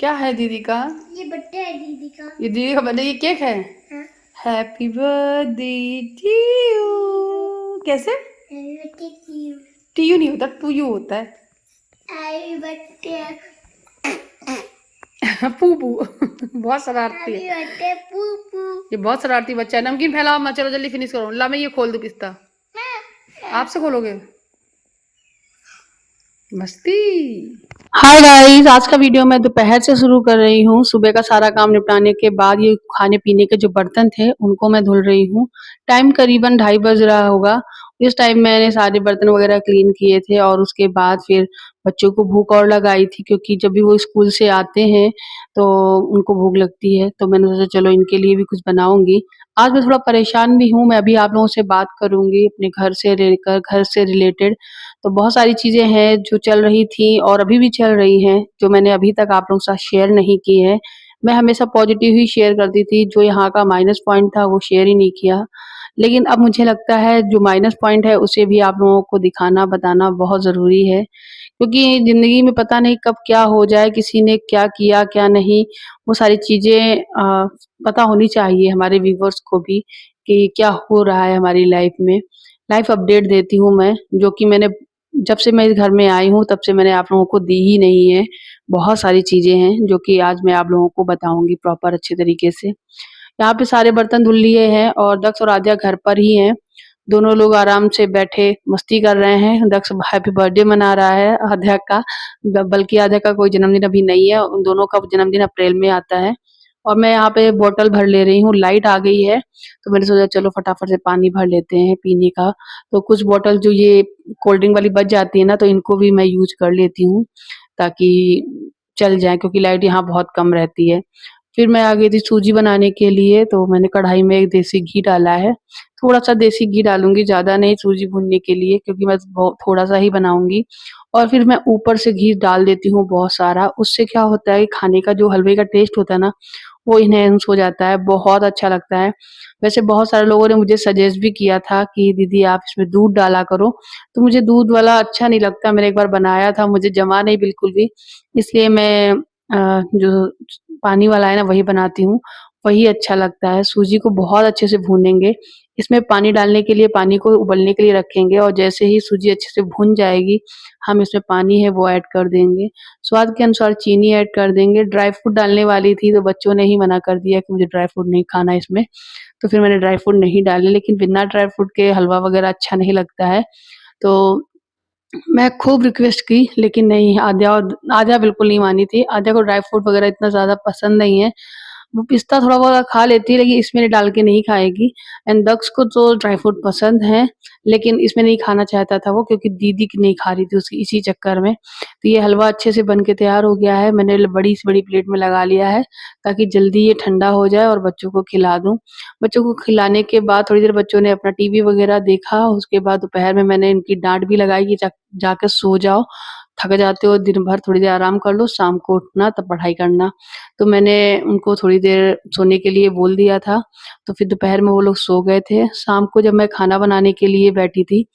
क्या है दीदी का? ये बर्थडे है दीदी का। ये दीदी का बर्थडे, ये केक है। हाँ। Happy birthday to you. कैसे? Happy birthday to you. T U नहीं होता, टू यू होता है। Happy birthday. पू पू। बहुत शरारती हैप्पी है। बर्थडे पूपू। ये बहुत शरारती बच्चा है। नमकीन फैलाओ मत, चलो जल्दी फिनिश करो। ला मैं ये खोल दूं पिस्ता। आपसे खोलोगे? मस्ती। हाय गाइस, आज का वीडियो मैं दोपहर से शुरू कर रही हूँ। सुबह का सारा काम निपटाने के बाद ये खाने पीने के जो बर्तन थे उनको मैं धुल रही हूँ। टाइम करीबन 2:30 बज रहा होगा। इस टाइम मैंने सारे बर्तन वगैरह क्लीन किए थे और उसके बाद फिर बच्चों को भूख और लगाई थी, क्योंकि जब भी वो स्कूल से आते हैं तो उनको भूख लगती है। तो मैंने सोचा चलो इनके लिए भी कुछ बनाऊंगी। आज मैं थोड़ा परेशान भी हूँ। मैं अभी आप लोगों से बात करूंगी अपने घर से रिलेटेड। तो बहुत सारी चीज़ें हैं जो चल रही थी और अभी भी चल रही हैं, जो मैंने अभी तक आप लोगों के साथ शेयर नहीं की है। मैं हमेशा पॉजिटिव ही शेयर करती थी, जो यहाँ का माइनस पॉइंट था वो शेयर ही नहीं किया। लेकिन अब मुझे लगता है जो माइनस पॉइंट है उसे भी आप लोगों को दिखाना, बताना बहुत ज़रूरी है। क्योंकि ज़िंदगी में पता नहीं कब क्या हो जाए, किसी ने क्या किया, क्या नहीं, वो सारी चीज़ें पता होनी चाहिए हमारे व्यूअर्स को भी कि क्या हो रहा है हमारी लाइफ में। लाइफ अपडेट देती हूँ मैं, जो कि मैंने जब से मैं इस घर में आई हूँ तब से मैंने आप लोगों को दी ही नहीं है। बहुत सारी चीज़ें हैं जो कि आज मैं आप लोगों को बताऊँगी प्रॉपर अच्छे तरीके से। यहाँ पे सारे बर्तन धुल लिए हैं और दक्ष और आद्या घर पर ही हैं। दोनों लोग आराम से बैठे मस्ती कर रहे हैं। दक्ष हैप्पी बर्थडे मना रहा है आद्या का, बल्कि आद्या का कोई जन्मदिन अभी नहीं है, उन दोनों का जन्मदिन अप्रैल में आता है। और मैं यहाँ पे बॉटल भर ले रही हूँ। लाइट आ गई है तो मैंने सोचा चलो फटाफट से पानी भर लेते हैं पीने का। तो कुछ बॉटल जो ये कोल्ड ड्रिंक वाली बच जाती है ना, तो इनको भी मैं यूज कर लेती हूँ ताकि चल जाए, क्योंकि लाइट यहाँ बहुत कम रहती है। फिर मैं आ गई थी सूजी बनाने के लिए, तो मैंने कढ़ाई में एक देसी घी डाला है। थोड़ा-सा देसी घी डालूँगी, ज़्यादा नहीं सूजी भूनने के लिए, क्योंकि मैं थोड़ा-सा ही बनाऊँगी। और फिर मैं ऊपर से घी डाल देती हूँ बहुत सारा। उससे क्या होता है, खाने का जो हलवे का टेस्ट होता है ना, वो एनहांस हो जाता है, बहुत अच्छा लगता है। वैसे बहुत सारे लोगों ने मुझे सजेस्ट भी किया था कि दीदी आप इसमें दूध डाला करो, तो मुझे दूध वाला अच्छा नहीं लगता। मैंने एक बार बनाया था, मुझे जमा नहीं बिल्कुल भी, इसलिए मैं जो पानी वाला है ना वही बनाती हूँ, वही अच्छा लगता है। सूजी को बहुत अच्छे से भूनेंगे, इसमें पानी डालने के लिए, पानी को उबलने के लिए रखेंगे और जैसे ही सूजी अच्छे से भुन जाएगी, हम इसमें पानी है वो ऐड कर देंगे। स्वाद के अनुसार चीनी ऐड कर देंगे। ड्राई फ्रूट डालने वाली थी तो बच्चों ने ही मना कर दिया कि मुझे ड्राई फ्रूट नहीं खाना इसमें, तो फिर मैंने ड्राई फ्रूट नहीं डाले। लेकिन बिना ड्राई फ्रूट के हलवा वगैरह अच्छा नहीं लगता है। तो मैं खूब रिक्वेस्ट की, लेकिन नहीं, आद्या बिल्कुल नहीं मानी थी। आद्या को ड्राई फ्रूट वगैरह इतना ज़्यादा पसंद नहीं है। वो पिस्ता थोड़ा बहुत खा लेती है, लेकिन इसमें डाल के नहीं खाएगी। एंड दक्ष को तो ड्राई फ्रूट पसंद है, लेकिन इसमें नहीं खाना चाहता था वो, क्योंकि दीदी की नहीं खा रही थी उसकी, इसी चक्कर में। तो ये हलवा अच्छे से बन के तैयार हो गया है। मैंने बड़ी से बड़ी प्लेट में लगा लिया है ताकि जल्दी ये ठंडा हो जाए और बच्चों को खिला दूँ। बच्चों को खिलाने के बाद थोड़ी देर बच्चों ने अपना टीवी वगैरह देखा। उसके बाद दोपहर में मैंने इनकी डाँट भी लगाई कि जाके सो जाओ, थक जाते हो दिन भर, थोड़ी देर आराम कर लो, शाम को उठना तब पढ़ाई करना। तो मैंने उनको थोड़ी देर सोने के लिए बोल दिया था, तो फिर दोपहर में वो लोग सो गए थे। शाम को जब मैं खाना बनाने के लिए बैठी थी,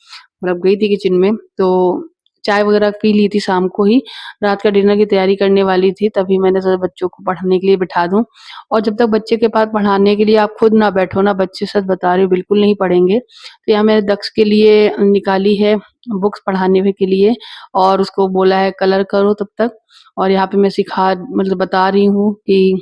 मतलब गई थी किचन में, तो चाय वगैरह पी ली थी शाम को ही। रात का डिनर की तैयारी करने वाली थी, तभी मैंने सोचा बच्चों को पढ़ने के लिए बिठा दूँ। और जब तक बच्चे के पास पढ़ाने के लिए आप खुद ना बैठो ना, बच्चे सच बता रही हूँ बिल्कुल नहीं पढ़ेंगे। तो यहाँ मैंने दक्ष के लिए निकाली है बुक्स पढ़ाने के लिए और उसको बोला है कलर करो तब तक। और यहाँ पे मैं सिखा, मतलब बता रही हूँ कि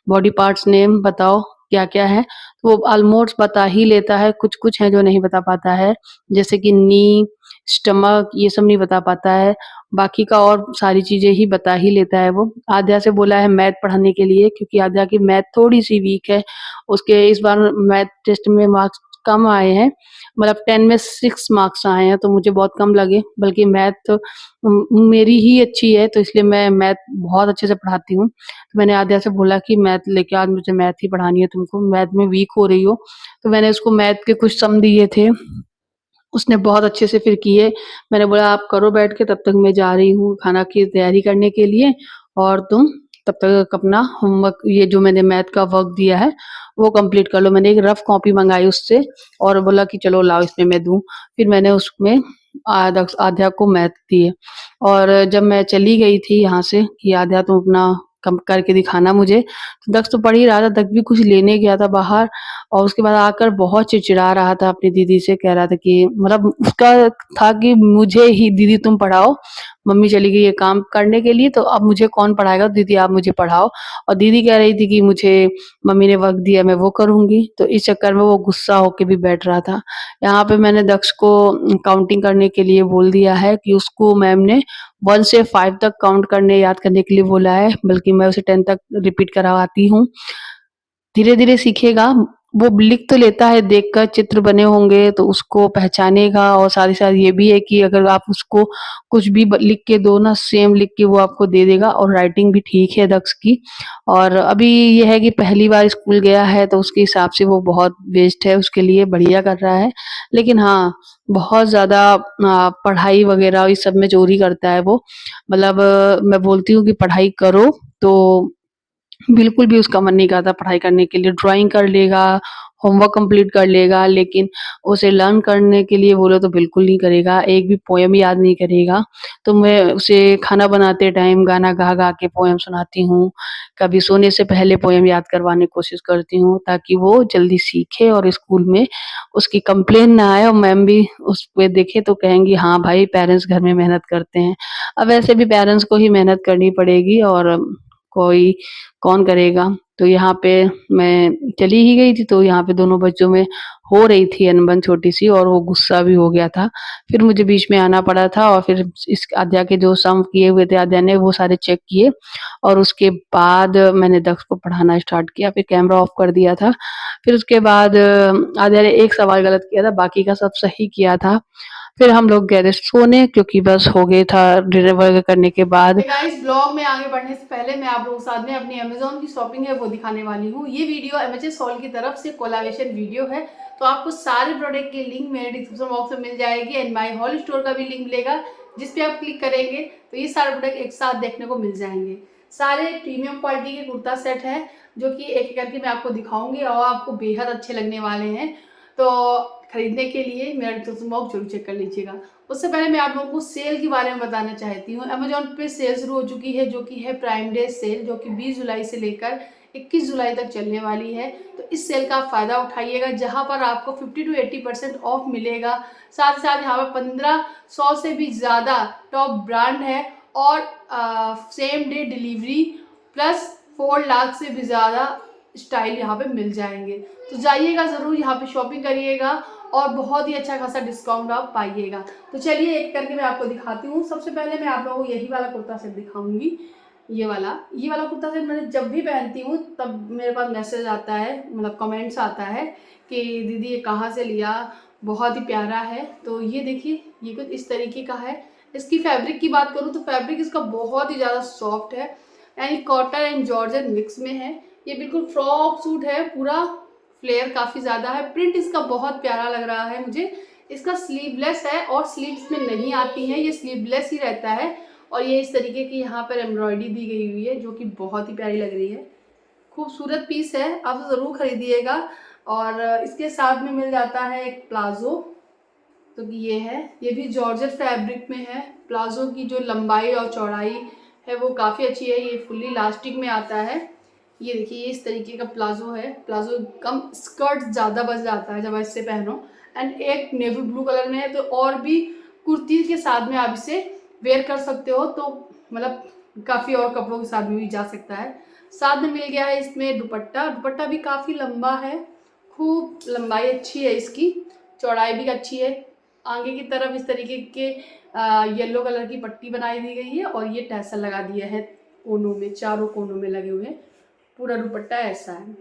बॉडी पार्ट्स नेम बताओ क्या-क्या है। तो वो ऑलमोस्ट बता ही लेता है, कुछ-कुछ है जो नहीं बता पाता है, जैसे कि नी, स्टमक, ये सब नहीं बता पाता है। बाकी का और सारी चीज़ें ही बता ही लेता है वो। आद्या से बोला है मैथ पढ़ाने के लिए, क्योंकि आद्या की मैथ थोड़ी-सी वीक है। उसके इस बार मैथ टेस्ट में मार्क्स कम आए हैं, मतलब 10 में 6 मार्क्स आए हैं, तो मुझे बहुत कम लगे। बल्कि मैथ मेरी ही अच्छी है, तो इसलिए मैं मैथ बहुत अच्छे से पढ़ाती हूँ। तो मैंने आद्या से बोला कि मैथ लेके आज मुझे मैथ ही पढ़ानी है तुमको, मैथ में वीक हो रही हो। तो मैंने उसको मैथ के कुछ सम दिए थे, उसने बहुत अच्छे से फिर किए। मैंने बोला आप करो बैठ के, तब तक मैं जा रही हूँ खाना की तैयारी करने के लिए, और तुम तब तक अपना होमवर्क, ये जो मैंने मैथ का वर्क दिया है वो कंप्लीट कर लो। मैंने एक रफ कॉपी मंगाई उससे और बोला कि चलो लाओ इसमें मैं दूँ। फिर मैंने उसमें आध्या को मैथ दिए। और जब मैं चली गई थी यहाँ से कि आध्या तुम अपना कम करके दिखाना मुझे, तो दक्ष तो पढ़ ही रहा था, दक्ष भी कुछ लेने गया था बाहर और उसके बाद आकर बहुत चिड़चिड़ा रहा था अपनी दीदी से, कह रहा था कि मतलब उसका था कि मुझे ही दीदी तुम पढ़ाओ, मम्मी चली गई है काम करने के लिए तो अब मुझे कौन पढ़ाएगा, दीदी आप मुझे पढ़ाओ। और दीदी कह रही थी कि मुझे मम्मी ने वर्क दिया मैं वो करूँगी, तो इस चक्कर में वो गुस्सा होके भी बैठ रहा था। यहाँ पे मैंने दक्ष को काउंटिंग करने के लिए बोल दिया है कि उसको मैम ने 1 से 5 तक काउंट करने याद करने के लिए बोला है, बल्कि मैं उसे 10 तक रिपीट करवाती हूँ। धीरे-धीरे सीखेगा, वो लिख तो लेता है, देखकर चित्र बने होंगे तो उसको पहचानेगा और साथ ही साथ ये भी है कि अगर आप उसको कुछ भी लिख के दो ना, सेम लिख के वो आपको दे देगा और राइटिंग भी ठीक है दक्ष की। और अभी ये है कि पहली बार स्कूल गया है तो उसके हिसाब से वो बहुत बेस्ट है, उसके लिए बढ़िया कर रहा है। लेकिन हाँ, बहुत ज़्यादा पढ़ाई वगैरह इस सब में चोरी करता है वो। मतलब मैं बोलती हूँ कि पढ़ाई करो तो बिल्कुल भी उसका मन नहीं करता पढ़ाई करने के लिए, ड्राइंग कर लेगा, होमवर्क कंप्लीट कर लेगा, लेकिन उसे लर्न करने के लिए बोलो तो बिल्कुल नहीं करेगा, एक भी पोएम याद नहीं करेगा। तो मैं उसे खाना बनाते टाइम गाना गा-गा के पोएम सुनाती हूँ, कभी सोने से पहले पोएम याद करवाने की कोशिश करती हूँ ताकि वो जल्दी सीखे और स्कूल में उसकी कंप्लेन ना आए और मैम भी उस पे देखे तो कहेंगी हाँ भाई पेरेंट्स घर में मेहनत करते हैं। अब वैसे भी पेरेंट्स को ही मेहनत करनी पड़ेगी और कोई कौन करेगा? तो यहाँ पे मैं चली ही गई थी तो यहाँ पे दोनों बच्चों में हो रही थी अनबन छोटी-सी और वो गुस्सा भी हो गया था। फिर मुझे बीच में आना पड़ा था और फिर इस आद्या के जो सम किए हुए थे आद्या ने वो सारे चेक किए और उसके बाद मैंने दक्ष को पढ़ाना स्टार्ट किया, फिर कैमरा ऑफ कर दिया था। फिर उसके बाद आद्या ने एक सवाल गलत किया था, बाकी का सब सही किया था। फिर हम लोग गए थे सोने क्योंकि बस हो गया था डिनर वगैरह करने के बाद। गाइस ब्लॉग में आगे बढ़ने से पहले मैं आप लोगों के साथ में अपनी अमेज़न की शॉपिंग है वो दिखाने वाली हूँ। ये वीडियो एमएचएस हॉल की तरफ से कोलैबोरेशन वीडियो है, तो आपको सारे प्रोडक्ट की लिंक मेरे डिस्क्रिप्शन बॉक्स में मिल जाएगी एंड माय हॉल स्टोर का भी लिंक मिलेगा, जिस पे आप क्लिक करेंगे तो ये सारे प्रोडक्ट एक साथ देखने को मिल जाएंगे। सारे प्रीमियम क्वालिटी के कुर्ता सेट है जो कि एक एक करके मैं आपको दिखाऊंगी और आपको बेहद अच्छे लगने वाले हैं। तो खरीदने के लिए मेरा डिस्क्रिप्शन बॉक्स जरूर चेक कर लीजिएगा। उससे पहले मैं आप लोगों को सेल के बारे में बताना चाहती हूँ। अमेजोन पे सेल शुरू हो चुकी है जो कि है प्राइम डे सेल, जो कि 20 जुलाई से लेकर 21 जुलाई तक चलने वाली है। तो इस सेल का आप फ़ायदा उठाइएगा जहाँ पर आपको 50 टू 80% ऑफ मिलेगा। साथ ही साथ यहाँ पर 1500 से भी ज़्यादा टॉप ब्रांड है और same day delivery plus 4 lakh से भी ज़्यादा स्टाइल यहाँ पे मिल जाएंगे। तो जाइएगा ज़रूर, यहाँ पे शॉपिंग करिएगा और बहुत ही अच्छा खासा डिस्काउंट आप पाइएगा। तो चलिए एक करके मैं आपको दिखाती हूँ। सबसे पहले मैं आप लोगों को यही वाला कुर्ता सेट दिखाऊंगी। ये वाला कुर्ता सेट मैंने जब भी पहनती हूँ तब मेरे पास मैसेज आता है, मतलब कमेंट्स आता है कि दीदी ये कहाँ से लिया, बहुत ही प्यारा है। तो ये देखिए ये कुछ इस तरीके का है। इसकी फैब्रिक की बात करूँ तो फैब्रिक इसका बहुत ही ज़्यादा सॉफ्ट है यानी कॉटन एंड जॉर्जेट मिक्स में है। ये बिल्कुल फ्रॉक सूट है, पूरा फ्लेयर काफ़ी ज़्यादा है, प्रिंट इसका बहुत प्यारा लग रहा है मुझे। इसका स्लीवलेस है और स्लीव्स में नहीं आती है, ये स्लीवलेस ही रहता है और ये इस तरीके की यहाँ पर एम्ब्रॉयडरी दी गई हुई है जो कि बहुत ही प्यारी लग रही है। खूबसूरत पीस है, आप ज़रूर खरीदिएगा। और इसके साथ में मिल जाता है एक प्लाजो, तो ये है, ये भी जॉर्जेट फैब्रिक में है। प्लाजो की जो लंबाई और चौड़ाई है वो काफ़ी अच्छी है, ये फुल्ली इलास्टिक में आता है। ये देखिए ये इस तरीके का प्लाजो है, प्लाजो कम स्कर्ट ज़्यादा बच जाता है जब आप इससे पहनो। एंड एक नेवी ब्लू कलर में है, तो और भी कुर्ती के साथ में आप इसे वेयर कर सकते हो, तो मतलब काफ़ी और कपड़ों के साथ में भी जा सकता है। साथ में मिल गया है इसमें दुपट्टा, दुपट्टा भी काफ़ी लंबा है, खूब लंबाई अच्छी है इसकी, चौड़ाई भी अच्छी है। आगे की तरफ इस तरीके के येलो कलर की पट्टी बनाई दी गई है और ये टैसल लगा दिया है कोनों में, चारों कोनों में लगे हुए हैं। पूरा दुपट्टा ऐसा है।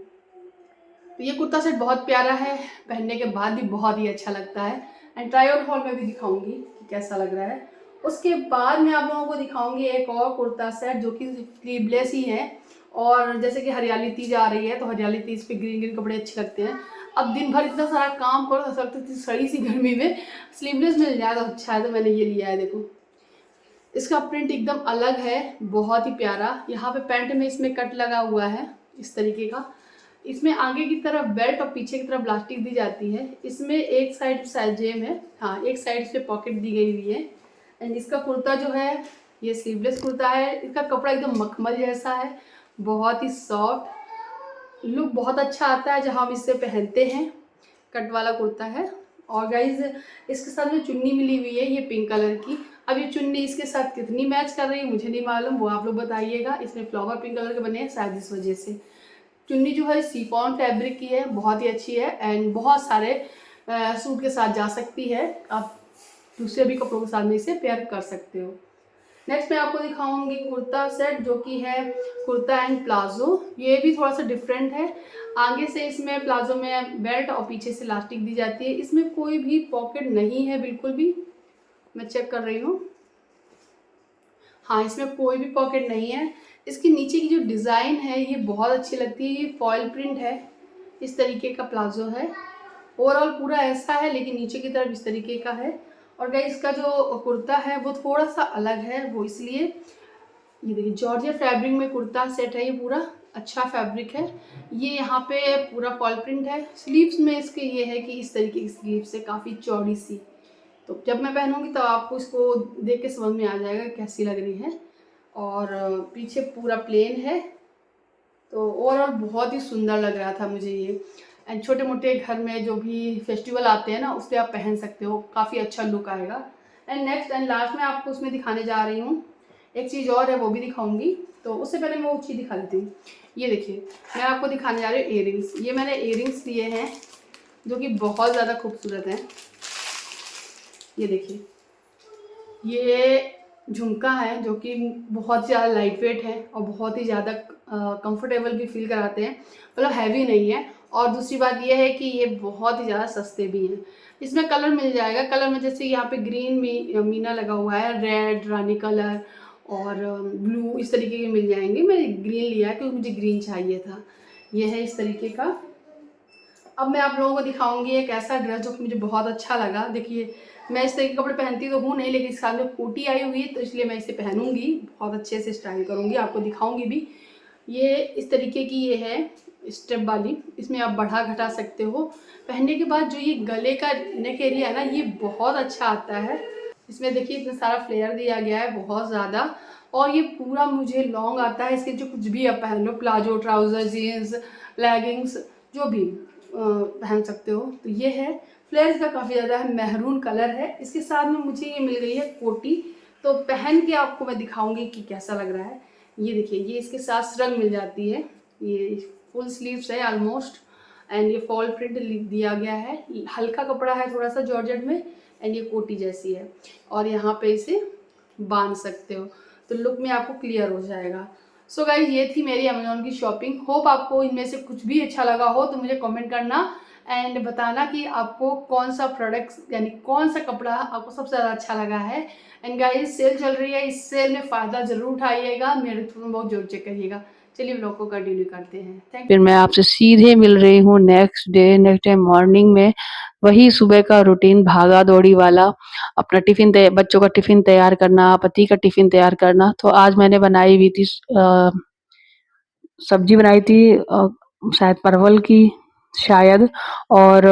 तो ये कुर्ता सेट बहुत प्यारा है, पहनने के बाद भी बहुत ही अच्छा लगता है एंड ट्राई ऑन हॉल में भी दिखाऊंगी कि कैसा लग रहा है। उसके बाद मैं आप लोगों को दिखाऊंगी एक और कुर्ता सेट जो कि स्लीवलेस ही है। और जैसे कि हरियाली तीज आ रही है तो हरियाली तीज पे ग्रीन ग्रीन कपड़े अच्छे लगते हैं। अब दिन भर इतना सारा काम करो तो लगता है सड़ी सी गर्मी में स्लीवलेस मिल जाए तो अच्छा है, तो मैंने ये लिया है। देखो इसका प्रिंट एकदम अलग है, बहुत ही प्यारा। यहाँ पे पैंट में इसमें कट लगा हुआ है इस तरीके का। इसमें आगे की तरफ बेल्ट और पीछे की तरफ इलास्टिक दी जाती है। इसमें एक साइड शायद जेब है, हाँ एक साइड से पॉकेट दी गई हुई है। एंड इसका कुर्ता जो है ये स्लीवलेस कुर्ता है। इसका कपड़ा एकदम मखमल जैसा है, बहुत ही सॉफ्ट, लुक बहुत अच्छा आता है जहाँ हम इसे पहनते हैं। कट वाला कुर्ता है। और गाइज इसके साथ जो चुन्नी मिली हुई है ये पिंक कलर की। अब ये चुन्नी इसके साथ कितनी मैच कर रही है मुझे नहीं मालूम, वो आप लोग बताइएगा। इसमें फ्लावर पिंक कलर के बने हैं शायद इस वजह से। चुन्नी जो है सिफॉन फैब्रिक की है, बहुत ही अच्छी है एंड बहुत सारे सूट के साथ जा सकती है। आप दूसरे भी कपड़ों के साथ में इसे पेयर कर सकते हो। नेक्स्ट मैं आपको दिखाऊंगी कुर्ता सेट जो कि है कुर्ता एंड प्लाजो। ये भी थोड़ा सा डिफरेंट है। आगे से इसमें प्लाजो में बेल्ट और पीछे से इलास्टिक दी जाती है। इसमें कोई भी पॉकेट नहीं है बिल्कुल भी, मैं चेक कर रही हूँ, हाँ इसमें कोई भी पॉकेट नहीं है। इसके नीचे की जो डिज़ाइन है ये बहुत अच्छी लगती है, ये फॉयल प्रिंट है, इस तरीके का प्लाजो है। ओवरऑल पूरा ऐसा है लेकिन नीचे की तरफ इस तरीके का है। और गाइस इसका जो कुर्ता है वो थोड़ा सा अलग है, वो इसलिए, ये देखिए जॉर्जेट फैब्रिक में कुर्ता सेट है, ये पूरा अच्छा फैब्रिक है। ये यहाँ पे पूरा फॉल प्रिंट है। स्लीव्स में इसके ये है कि इस तरीके की स्लीव्स है, काफ़ी चौड़ी सी। तो जब मैं पहनूंगी तो आपको इसको देख के समझ में आ जाएगा कैसी लग रही है। और पीछे पूरा प्लेन है। तो ओवरऑल बहुत ही सुंदर लग रहा था मुझे ये। एंड छोटे मोटे घर में जो भी फेस्टिवल आते हैं ना उस पर आप पहन सकते हो, काफ़ी अच्छा लुक आएगा। एंड नेक्स्ट एंड लास्ट में आपको उसमें दिखाने जा रही हूँ एक चीज़ और है, वो भी दिखाऊंगी। तो उससे पहले मैं वो चीज़ दिखा देती हूँ। ये देखिए मैं आपको दिखाने जा रही हूँ इयररिंग्स। ये मैंने इयररिंग्स लिए हैं जो कि बहुत ज़्यादा खूबसूरत हैं। ये देखिए ये झुमका है जो कि बहुत ज़्यादा लाइट वेट है और बहुत ही ज़्यादा कंफर्टेबल भी फील कराते हैं, मतलब हैवी नहीं है। और दूसरी बात ये है कि ये बहुत ही ज़्यादा सस्ते भी हैं। इसमें कलर मिल जाएगा, कलर में जैसे यहाँ पे ग्रीन मीना लगा हुआ है, रेड रानी कलर और ब्लू, इस तरीके के मिल जाएंगे। मैंने ग्रीन लिया है क्योंकि मुझे ग्रीन चाहिए था। ये है इस तरीके का। अब मैं आप लोगों को दिखाऊंगी एक ऐसा ड्रेस जो कि मुझे बहुत अच्छा लगा। देखिए मैं इस तरह के कपड़े पहनती तो हूँ नहीं, लेकिन इस साल में कोटी आई हुई है तो इसलिए मैं इसे पहनूंगी, बहुत अच्छे से स्टाइल करूंगी, आपको दिखाऊंगी भी। ये इस तरीके की ये है स्टेप वाली, इसमें आप बढ़ा घटा सकते हो। पहनने के बाद जो ये गले का नेक एरिया है ना ये बहुत अच्छा आता है। इसमें देखिए इतना सारा फ्लेयर दिया गया है, बहुत ज़्यादा। और ये पूरा मुझे लॉन्ग आता है। इसके जो कुछ भी आप पहन लो, प्लाजो, ट्राउज़र, जीन्स, लेगिंग्स, जो भी पहन सकते हो। तो ये है फ्लेयर्स का काफ़ी ज़्यादा है, मेहरून कलर है। इसके साथ में मुझे ये मिल गई है कोटी, तो पहन के आपको मैं दिखाऊंगी कि कैसा लग रहा है। ये देखिए ये इसके साथ श्रग मिल जाती है, ये फुल स्लीव्स है ऑलमोस्ट। एंड ये फॉल प्रिंट दिया गया है, हल्का कपड़ा है थोड़ा सा जॉर्जेट में। एंड ये कोटी जैसी है और यहाँ पे इसे बांध सकते हो तो लुक में आपको क्लियर हो जाएगा। सो गाइस ये थी मेरी अमेजोन की शॉपिंग। होप आपको इनमें से कुछ भी अच्छा लगा हो तो मुझे कमेंट करना एंड बताना कि आपको कौन सा प्रोडक्ट यानी कौन सा कपड़ा आपको सबसे ज़्यादा अच्छा लगा है। एंड गाइस सेल चल रही है, इस सेल में फ़ायदा ज़रूर उठाइएगा, मेरे थ्रू बहुत जरूर चेक करिएगा। चलिए ब्लॉग को कंटिन्यू करते हैं। थैंक फिर मैं आपसे सीधे मिल रही हूँ नेक्स्ट डे मॉर्निंग में। वही सुबह का रूटीन भागा दौड़ी वाला, अपना टिफिन बच्चों का टिफिन तैयार करना, पति का टिफिन तैयार करना। तो आज मैंने बनाई हुई थी सब्जी बनाई थी शायद परवल की, शायद, और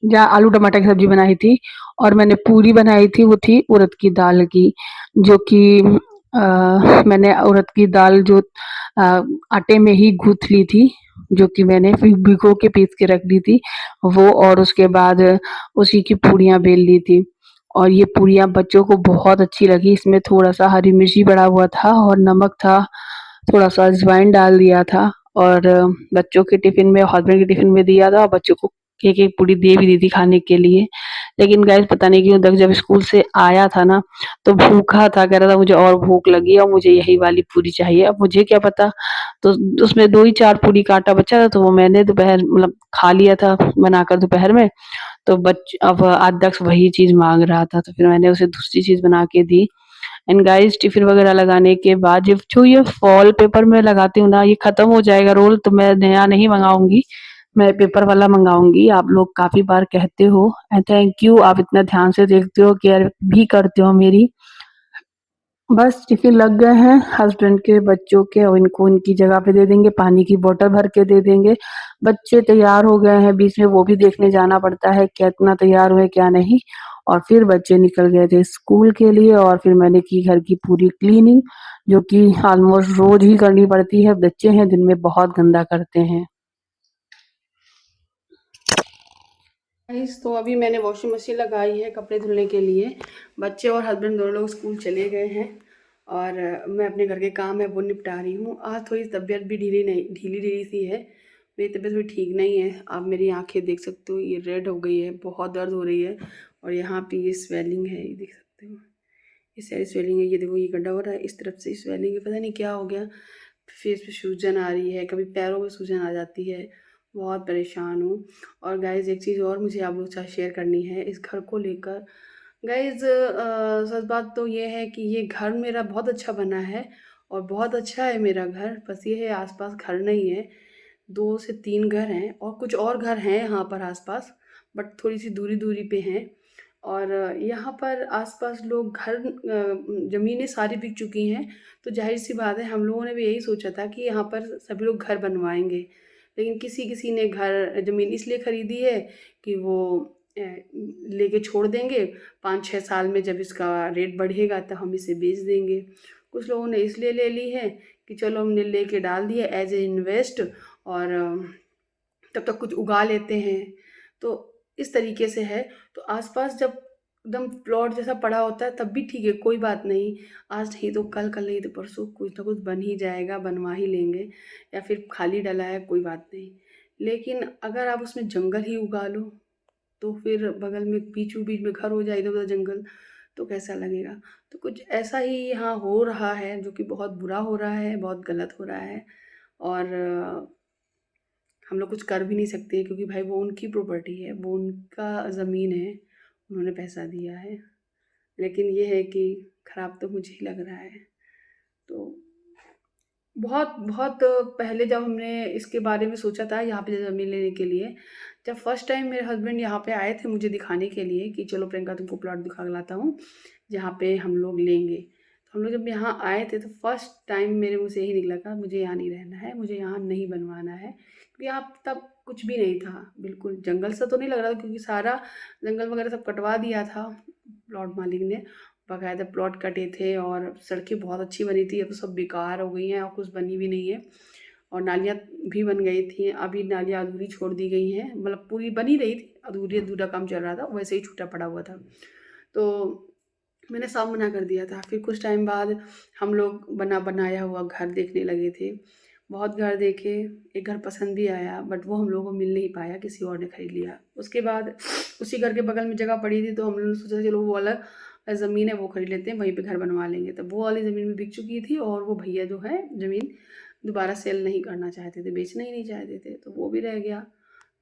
या आलू टमाटर की सब्जी बनाई थी। और मैंने पूरी बनाई थी, वो थी उड़द की दाल की, जो कि मैंने उड़द की दाल जो आटे में ही गूँथ ली थी, जो कि मैंने फिर भिगो के पीस के रख दी थी वो। और उसके बाद उसी की पूड़ियाँ बेल ली थी और ये पूड़ियाँ बच्चों को बहुत अच्छी लगी। इसमें थोड़ा-सा हरी मिर्ची पड़ा हुआ था और नमक था, थोड़ा-सा अजवाइन डाल दिया था। और बच्चों के टिफ़िन में, हस्बैंड के टिफ़िन में दिया था और बच्चों को एक-एक पूड़ी दे भी दी थी खाने के लिए। लेकिन गाइस पता नहीं क्यों जब स्कूल से आया था ना तो भूखा था, कह रहा था मुझे और भूख लगी और मुझे यही वाली पूरी चाहिए। अब मुझे क्या पता, तो उसमें 2 ही 4 पूरी का आटा बचा था तो वो मैंने दोपहर मतलब खा लिया था बनाकर दोपहर में। तो अब आज तक वही चीज़ माँग रहा था तो फिर मैंने उसे दूसरी चीज़ बना के दी। एंड गाइस टिफिन वगैरह लगाने के बाद जो ये फॉल पेपर में लगाती हूँ ना ये खत्म हो जाएगा रोल, तो मैं नया नहीं मंगाऊंगी, मैं पेपर वाला मंगाऊंगी। आप लोग काफी बार कहते हो एंड थैंक यू, आप इतना ध्यान से देखते हो, केयर भी करते हो मेरी। बस टिफ़िन लग गए हैं हस्बैंड के, बच्चों के, और इनको इनकी जगह पे दे देंगे, पानी की बोतल भर के दे देंगे। बच्चे तैयार हो गए हैं, बीच में वो भी देखने जाना पड़ता है कितना तैयार हुए क्या नहीं। और फिर बच्चे निकल गए थे स्कूल के लिए, और फिर मैंने की घर की पूरी क्लीनिंग, जो कि ऑलमोस्ट रोज ही करनी पड़ती है। बच्चे हैं दिन में बहुत गंदा करते हैं। गाइस, तो अभी मैंने वॉशिंग मशीन लगाई है कपड़े धुलने के लिए। बच्चे और हस्बैंड दोनों लोग स्कूल चले गए हैं, और मैं अपने घर के काम है वो निपटा रही हूँ। आज थोड़ी तबीयत भी ढीली ढीली सी है, मेरी तबीयत थोड़ी ठीक नहीं है। आप मेरी आंखें देख सकते हो, ये रेड हो गई है, बहुत दर्द हो रही है। और यहाँ पे ये स्वेलिंग है, ये देख सकते हो, ये सारी स्वेलिंग है। ये देखो, ये गड्ढा हो रहा है, इस तरफ से स्वेलिंग है, पता नहीं क्या हो गया। फेस पे सूजन आ रही है, कभी पैरों में सूजन आ जाती है, बहुत परेशान हूँ। और गाइज़ एक चीज़ और मुझे आप लोग के साथ शेयर करनी है इस घर को लेकर। गाइज़ सच बात तो ये है कि ये घर मेरा बहुत अच्छा बना है, और बहुत अच्छा है मेरा घर। बस ये है आसपास घर नहीं है, 2 से 3 घर हैं, और कुछ और घर हैं यहाँ पर आसपास, बट थोड़ी सी दूरी दूरी पे हैं। और यहाँ पर आसपास लोग घर ज़मीनें सारी बिक चुकी हैं, तो जाहिर सी बात है हम लोगों ने भी यही सोचा था कि यहाँ पर सभी लोग घर बनवाएंगे। लेकिन किसी किसी ने घर ज़मीन इसलिए ख़रीदी है कि वो लेके छोड़ देंगे, 5-6 साल में जब इसका रेट बढ़ेगा तो हम इसे बेच देंगे। कुछ लोगों ने इसलिए ले ली है कि चलो हमने लेके डाल दिया एज ए इन्वेस्ट, और तब तक कुछ उगा लेते हैं। तो इस तरीके से है। तो आसपास जब एकदम प्लॉट जैसा पड़ा होता है तब भी ठीक है, कोई बात नहीं, आज नहीं तो कल, कल नहीं तो परसों कुछ ना कुछ बन ही जाएगा, बनवा ही लेंगे, या फिर खाली डला है कोई बात नहीं। लेकिन अगर आप उसमें जंगल ही उगा लो, तो फिर बगल में बीचों बीच में घर हो जाए, इधर उधर जंगल, तो कैसा लगेगा। तो कुछ ऐसा ही यहाँ हो रहा है, जो कि बहुत बुरा हो रहा है, बहुत गलत हो रहा है। और हम लोग कुछ कर भी नहीं सकते, क्योंकि भाई वो उनकी प्रॉपर्टी है, वो उनका ज़मीन है, उन्होंने पैसा दिया है। लेकिन ये है कि ख़राब तो मुझे ही लग रहा है। तो बहुत बहुत पहले जब हमने इसके बारे में सोचा था यहाँ पे ज़मीन लेने के लिए, जब फर्स्ट टाइम मेरे हस्बैंड यहाँ पे आए थे मुझे दिखाने के लिए कि चलो प्रियंका तुमको प्लॉट दिखा के लाता हूँ जहाँ पे हम लोग लेंगे। तो हम लोग जब यहाँ आए थे तो फर्स्ट टाइम मेरे मुँह से यही निकला था, मुझे यहाँ नहीं रहना है, मुझे यहाँ नहीं बनवाना है। क्योंकि यहाँ तब कुछ भी नहीं था, बिल्कुल जंगल सा तो नहीं लग रहा था, क्योंकि सारा जंगल वगैरह सब कटवा दिया था प्लॉट मालिक ने। बाकायदा प्लॉट कटे थे, और सड़कें बहुत अच्छी बनी थी, अब तो सब बेकार हो गई हैं और कुछ बनी भी नहीं है। और नालियाँ भी बन गई थी, अभी नालियाँ अधूरी छोड़ दी गई हैं, मतलब पूरी बनी रही थी, अधूरी अधूरा काम चल रहा था, वैसे ही छूटा पड़ा हुआ था। तो मैंने साफ मना कर दिया था। फिर कुछ टाइम बाद हम लोग बनाया हुआ घर देखने लगे थे, बहुत घर देखे, एक घर पसंद भी आया, बट वो हम लोगों को मिल नहीं पाया, किसी और ने खरीद लिया। उसके बाद उसी घर के बगल में जगह पड़ी थी, तो हम लोगों ने सोचा चलो वो अलग ज़मीन है वो खरीद लेते हैं, वहीं पे घर बनवा लेंगे। तब वो वाली ज़मीन भी बिक चुकी थी, और वो भैया जो है ज़मीन दोबारा सेल नहीं करना चाहते थे, बेचना ही नहीं चाहते थे, तो वो भी रह गया।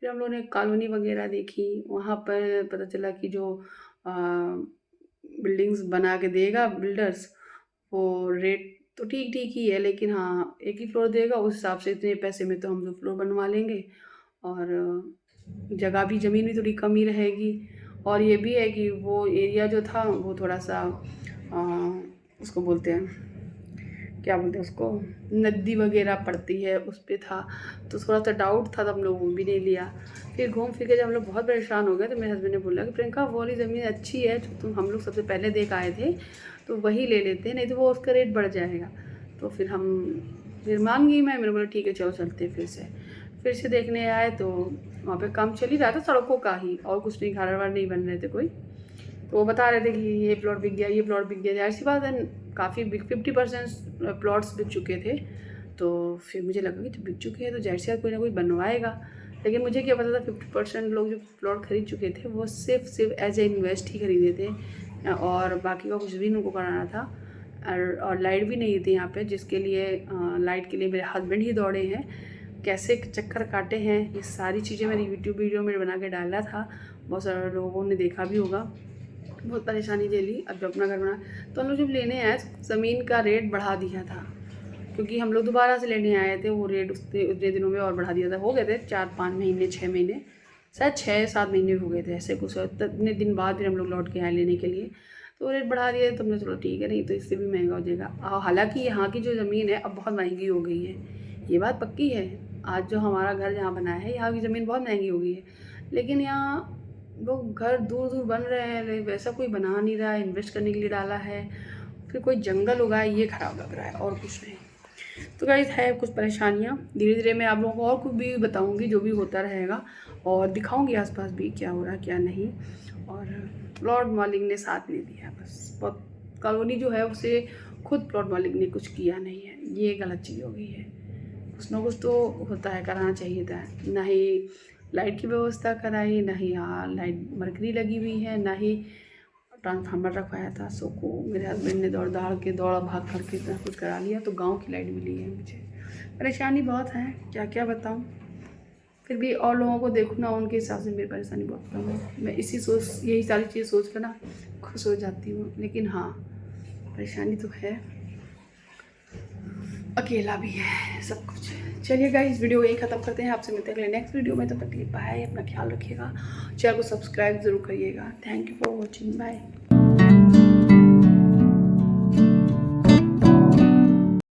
फिर हम लोगों ने कॉलोनी वगैरह देखी, वहाँ पर पता चला कि जो बिल्डिंग्स बना के देगा बिल्डर्स, वो रेट तो ठीक ठीक ही है, लेकिन हाँ एक ही फ्लोर देगा, उस हिसाब से इतने पैसे में तो हम 2 फ्लोर बनवा लेंगे, और जगह भी ज़मीन भी थोड़ी कम ही रहेगी। और ये भी है कि वो एरिया जो था वो थोड़ा सा उसको बोलते हैं, क्या बोलते हैं उसको, नदी वगैरह पड़ती है उस पे था, तो थोड़ा सा डाउट था, तो हम लोग वो भी नहीं लिया। फिर घूम फिर के जब हम लोग बहुत परेशान हो गए, तो मेरे हस्बैंड ने बोला कि प्रियंका वो वाली ज़मीन अच्छी है जो तुम हम लोग सबसे पहले देख आए थे, तो वही ले लेते हैं, नहीं तो वो उसका रेट बढ़ जाएगा। तो फिर मान गई मैं, मैंने बोला ठीक है चलो चलते हैं। फिर से देखने आए, तो वहाँ पे काम चल ही रहा था सड़कों का ही, और कुछ नहीं, घर वर नहीं बन रहे थे कोई। तो वो बता रहे थे कि ये प्लॉट बिक गया, ये प्लॉट बिक गया। ज़ाहिर सी बात है, काफ़ी बिक 50% प्लॉट्स बिक चुके थे। तो फिर मुझे लगा कि जब बिक चुके हैं तो ज़ाहिर सी बात कोई ना कोई बनवाएगा। लेकिन मुझे क्या पता था 50% लोग जो प्लॉट खरीद चुके थे वो सिर्फ एज ए इन्वेस्ट ही खरीदे थे, और बाकी का कुछ भी उनको कराना था। और लाइट भी नहीं थी यहाँ पे, जिसके लिए लाइट के लिए मेरे हस्बैंड ही दौड़े हैं, कैसे चक्कर काटे हैं। ये सारी चीज़ें मैंने यूट्यूब वीडियो में बना के डाला था, बहुत सारे लोगों ने देखा भी होगा। बहुत परेशानी झेली, अब जब अपना घर बना, तो हम लोग जब लेने आए ज़मीन का रेट बढ़ा दिया था, क्योंकि हम लोग दोबारा से लेने आए थे, वो रेट उतने उतने दिनों में और बढ़ा दिया था। हो गए थे 4-5 महीने 6 महीने, शायद 6-7 महीने हो गए थे ऐसे कुछ, इतने दिन बाद फिर हम लोग लौट के आए लेने के लिए, तो रेट बढ़ा दिया तो हमने चलो ठीक है, नहीं तो इससे भी महंगा हो जाएगा। हालांकि यहाँ की जो ज़मीन है अब बहुत महंगी हो गई है, ये बात पक्की है। आज जो हमारा घर जहाँ बना है यहाँ की ज़मीन बहुत महंगी हो गई है, लेकिन यहाँ लोग घर दूर दूर बन रहे हैं, वैसा कोई बना नहीं रहा है, इन्वेस्ट करने के लिए डाला है, फिर कोई जंगल उगाए, ये ख़राब लग रहा है और कुछ नहीं। तो गाइस है कुछ परेशानियाँ, धीरे धीरे मैं आप लोगों को और कुछ भी बताऊंगी जो भी होता रहेगा, और दिखाऊंगी आसपास भी क्या हो रहा है क्या नहीं। और प्लॉट मालिक ने साथ नहीं दिया, बस बहुत कॉलोनी जो है उसे खुद प्लॉट मालिक ने कुछ किया नहीं है, ये गलत चीज़ हो गई है। कुछ ना कुछ तो होता है, कराना चाहिए था। ना ही लाइट की व्यवस्था कराई, ना ही यहाँ लाइट मरकरी लगी हुई है, ना ही ट्रांसफार्मर रखवाया था। सो को मेरे हस्बैंड ने दौड़ भाग करके इतना कुछ करा लिया, तो गांव की लाइट मिली है मुझे। परेशानी बहुत है, क्या क्या बताऊं। फिर भी और लोगों को देखूँ ना, उनके हिसाब से मेरी परेशानी बहुत कम है। मैं यही सारी चीज़ सोच कर ना खुश हो जाती हूँ। लेकिन हाँ, परेशानी तो है, अकेला भी है सब कुछ। चलिए गाइस, वीडियो यही ख़त्म करते हैं, आपसे मिलते हैं अगले नेक्स्ट वीडियो में। तब तक के लिए बाय, अपना ख्याल रखिएगा, चैनल को सब्सक्राइब ज़रूर करिएगा। Thank you for watching, bye.